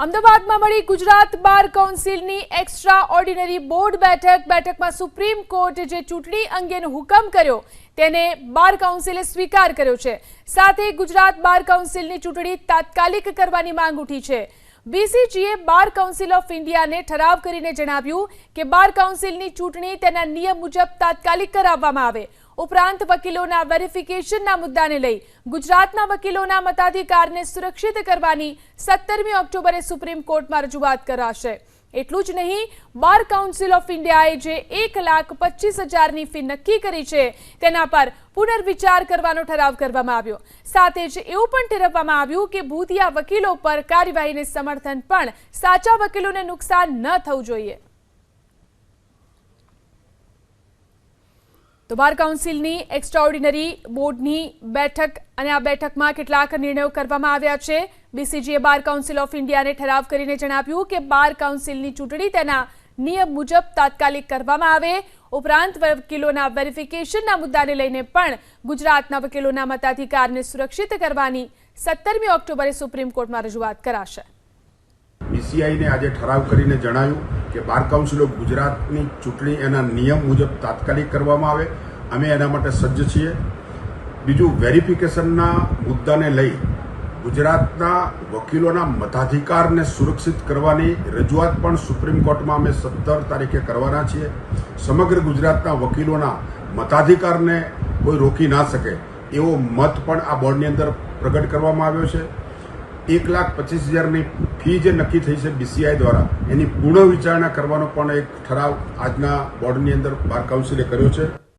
અમદાવાદમાં મળી ગુજરાત બાર કાઉન્સિલની extra ordinary board બેઠકમાં સુપ્રીમ કોર્ટે જે ચૂંટણી અંગેનો હુકમ કર્યો તેને બાર કાઉન્સિલે સ્વીકાર કર્યો છે। સાથે ગુજરાત બાર કાઉન્સિલની ચૂંટણી તાત્કાલિક કરવાની માંગ ઉઠી છે। બીસીજીએ બાર કાઉન્સિલ ઓફ ઇન્ડિયાને ઠરાવ કરીને જણાવ્યું કે બાર કાઉન્સિલની ચૂંટણી તેના નિયમ મુજબ તાત્કાલિક કરાવવામાં આવે। ઉપરાંત વકીલોના વેરિફિકેશનના મુદ્દાને લઈ ગુજરાતના વકીલોના મતાધિકારને સુરક્ષિત કરવાની 17મી ઓક્ટોબરે સુપ્રીમ કોર્ટમાં રજૂઆત કરાશે। એટલું જ નહીં, બાર કાઉન્સિલ ઓફ ઇન્ડિયાએ જે 1,25,000ની ફી નક્કી કરી છે તેના પર પુનર્વિચાર કરવાનો ઠરાવ કરવામાં આવ્યો। સાથે જ એવું પણ ઠેરવવામાં આવ્યું કે ભૂતિયા વકીલો પર કાર્યવાહીને સમર્થન પણ સાચા વકીલોને નુકસાન ન થવું જોઈએ। તો બાર કાઉન્સિલની એક્સ્ટ્રાઓર્ડિનરી બોર્ડની બેઠક અને આ બેઠકમાં કેટલાક નિર્ણયો કરવામાં આવ્યા છે। બીસીજીએ બાર કાઉન્સિલ ઓફ ઇન્ડિયાને ઠરાવ કરીને જણાવ્યું કે બાર કાઉન્સિલની ચૂંટણી તેના નિયમ મુજબ તાત્કાલિક કરવામાં આવે। ઉપરાંત વકીલોના વેરિફિકેશનના મુદ્દાને લઈને પણ ગુજરાતના વકીલોના મતાધિકારને સુરક્ષિત કરવાની 17મી ઓક્ટોબરે સુપ્રીમ કોર્ટમાં રજૂઆત કરાશે। બીસીઆઈને આજે ઠરાવ કરીને જણાવ્યું કે બાર કાઉન્સિલ ઓફ ગુજરાતની ચૂંટણી એના નિયમ મુજબ તાત્કાલિક કરવામાં આવે। અમે એના માટે સજ્જ છીએ। બીજું, વેરિફિકેશનના મુદ્દાને લઈ ગુજરાતના વકીલોના મતાધિકારને સુરક્ષિત કરવાની રજૂઆત પણ સુપ્રીમ કોર્ટમાં અમે 17 તારીખે કરવાના છીએ। સમગ્ર ગુજરાતના વકીલોના મતાધિકારને કોઈ રોકી ના શકે એવો મત પણ આ બોર્ડની અંદર પ્રગટ કરવામાં આવ્યો છે। 1,25,000ની ફી જે નક્કી થઈ છે બીસીઆઈ દ્વારા, એની પુનઃ વિચારણા કરવાનો પણ એક ઠરાવ આજના બોર્ડની અંદર બાર કાઉન્સિલે કર્યો છે।